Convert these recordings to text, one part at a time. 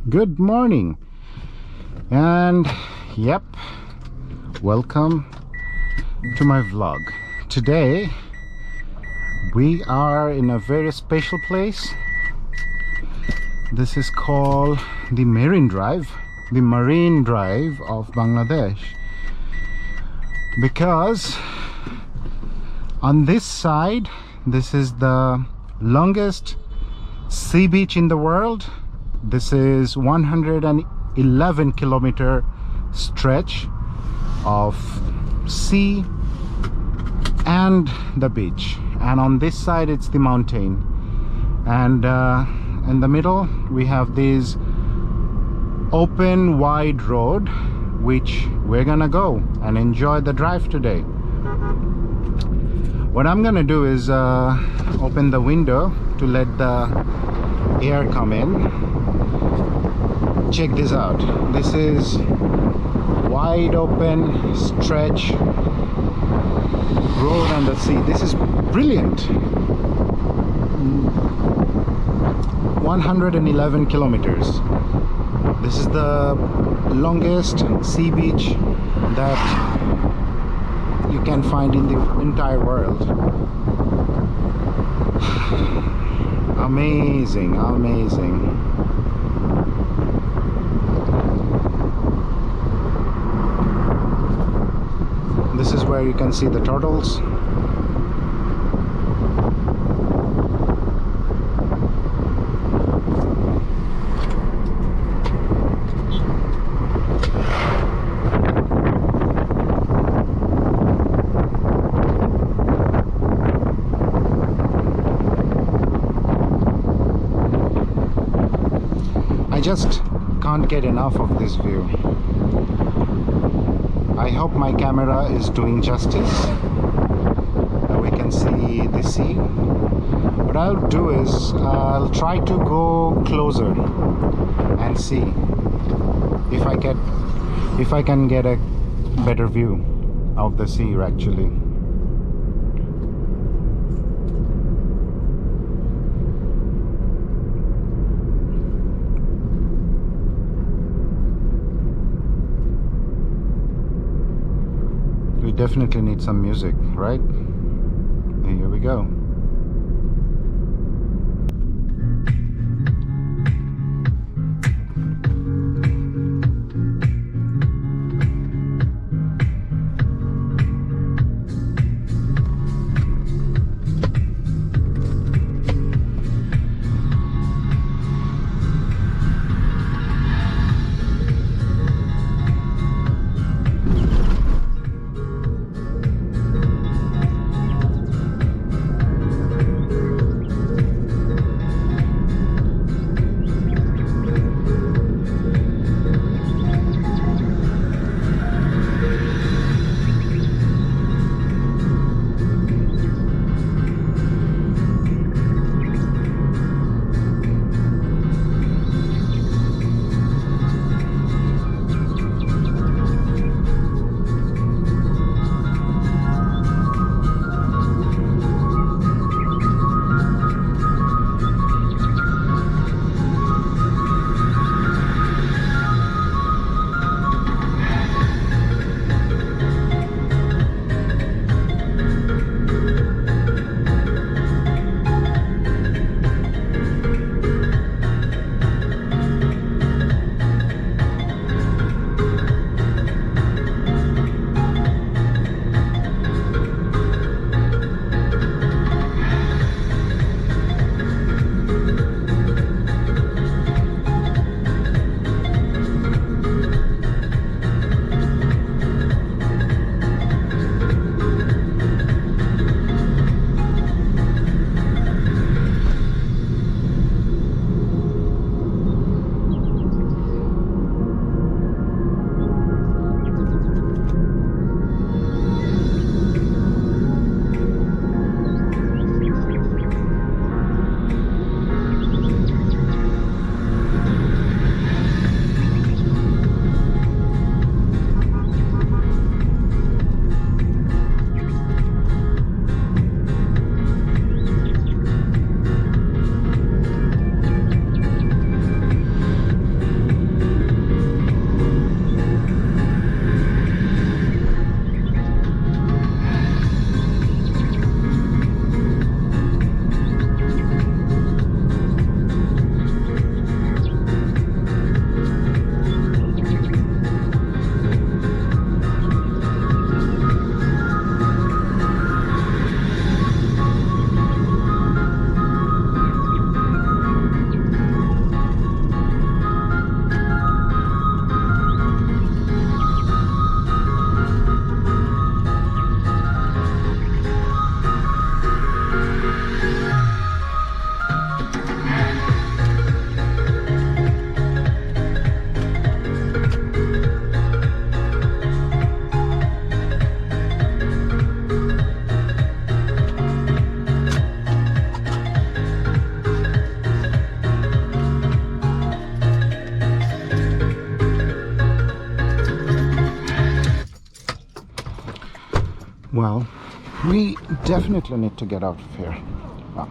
Good morning, and yep, welcome to my vlog. Today we are in a very special place. This is called the Marine Drive of Bangladesh, because on this side, this is the longest sea beach in the world. This is 111 kilometer stretch of sea and the beach, and on this side it's the mountain, and in the middle we have this open wide road which we're gonna go and enjoy the drive today. What I'm gonna do is open the window to let the air come in. Check this out. This is wide open stretch road on the sea. This is brilliant. 111 kilometers. This is the longest sea beach that you can find in the entire world. Amazing, amazing. This is where you can see the turtles. I just can't get enough of this view. I hope my camera is doing justice, that we can see the sea. What I'll do is I'll try to go closer and see if I can get a better view of the sea actually. We definitely need some music, right? Here we go. Well, we definitely need to get out of here. Wow.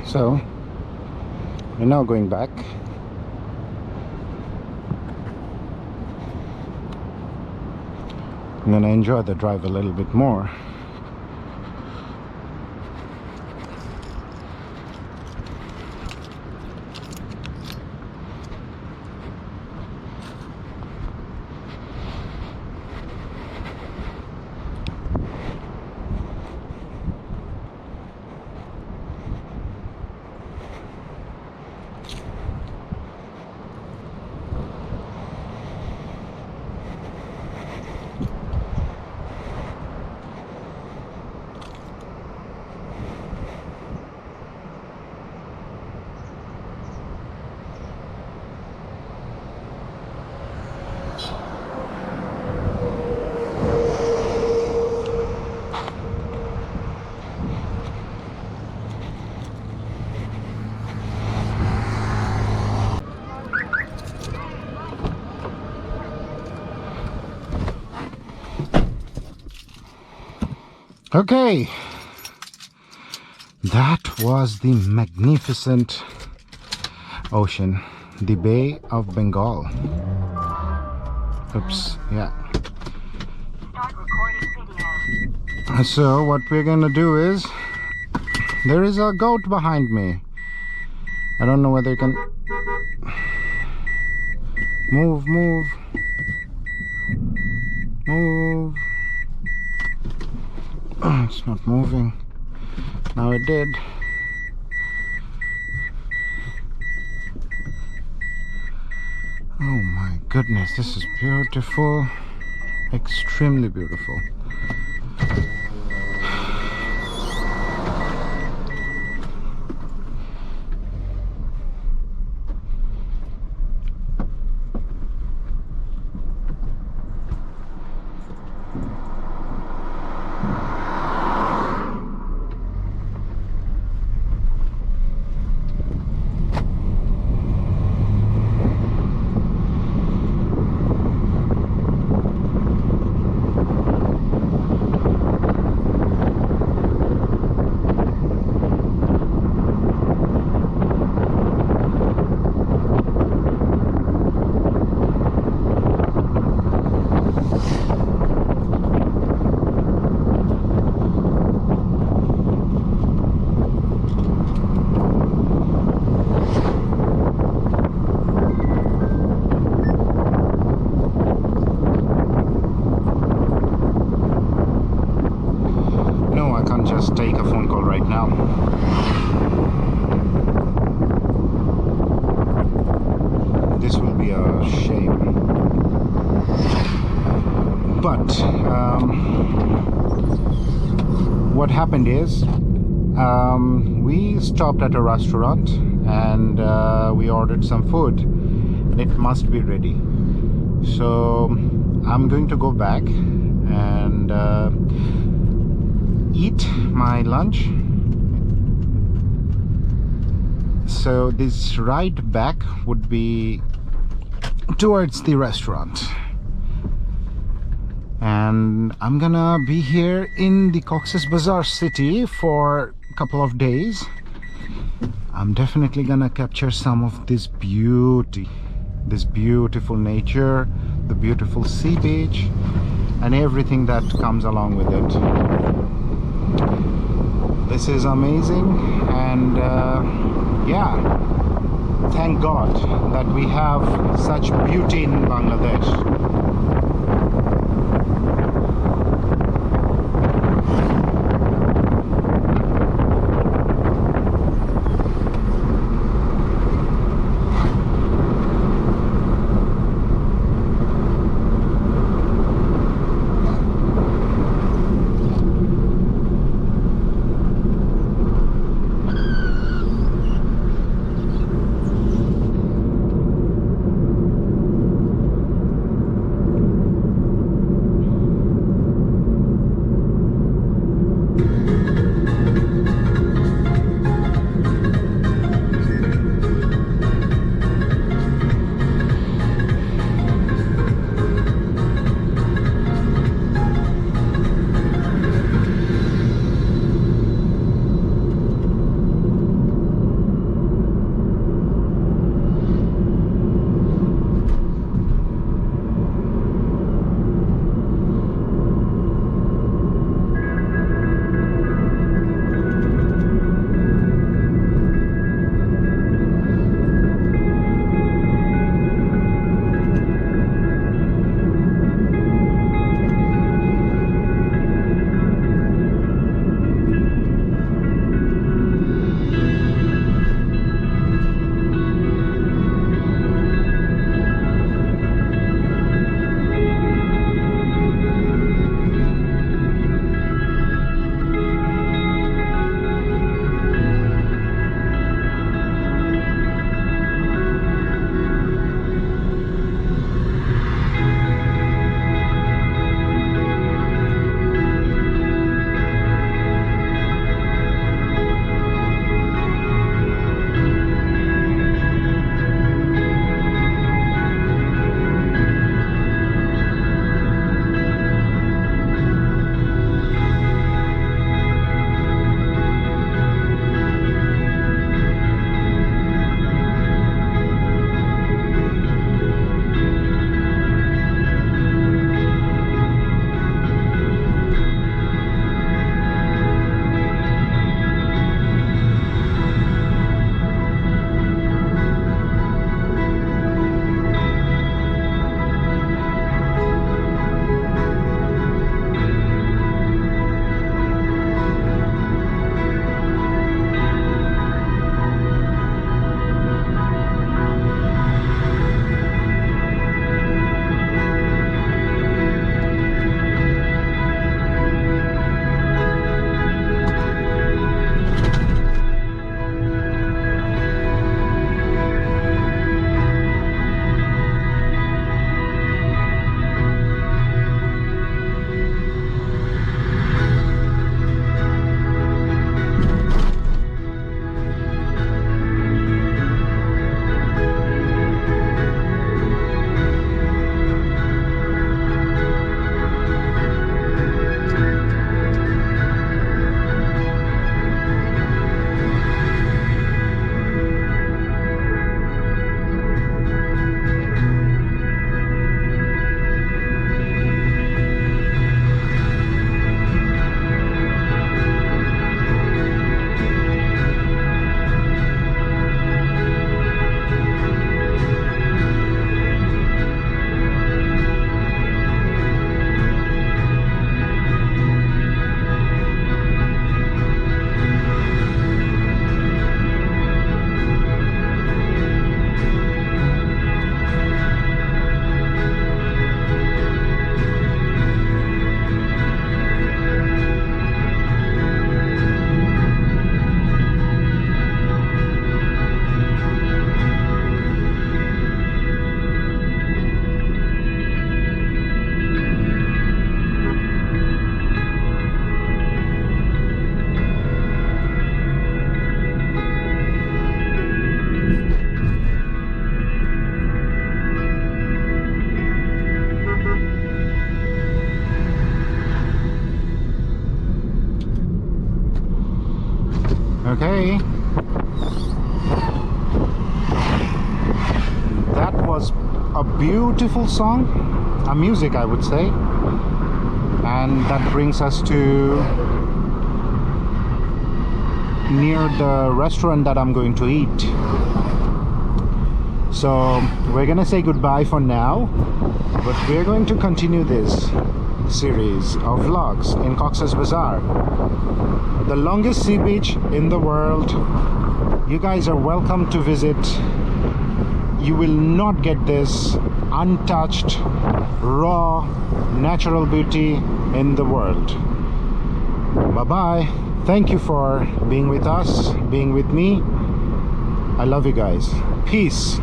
So we're now going back. I'm gonna enjoy the drive a little bit more. Okay, that was the magnificent ocean, the Bay of Bengal. Oops, yeah. Start recording video. So what we're gonna do is, there is a goat behind me. I don't know whether you can move. Oh, it's not moving. Now it did. Oh my goodness, this is beautiful. Extremely beautiful. right now. This will be a shame. But what happened is we stopped at a restaurant and we ordered some food. It must be ready. So I'm going to go back and eat my lunch. So this ride back would be towards the restaurant, and I'm gonna be here in the Cox's Bazar city for a couple of days. I'm definitely gonna capture some of this beauty, this beautiful nature, the beautiful sea beach, and everything that comes along with it. This is amazing, and yeah, thank God that we have such beauty in Bangladesh. a beautiful song, a music I would say, and that brings us to near the restaurant that I'm going to eat. So we're gonna say goodbye for now, but we're going to continue this series of vlogs in Cox's Bazar, the longest sea beach in the world. You guys are welcome to visit. You will not get this untouched, raw, natural beauty in the world. Bye bye. Thank you for being with us, being with me. I love you guys. Peace.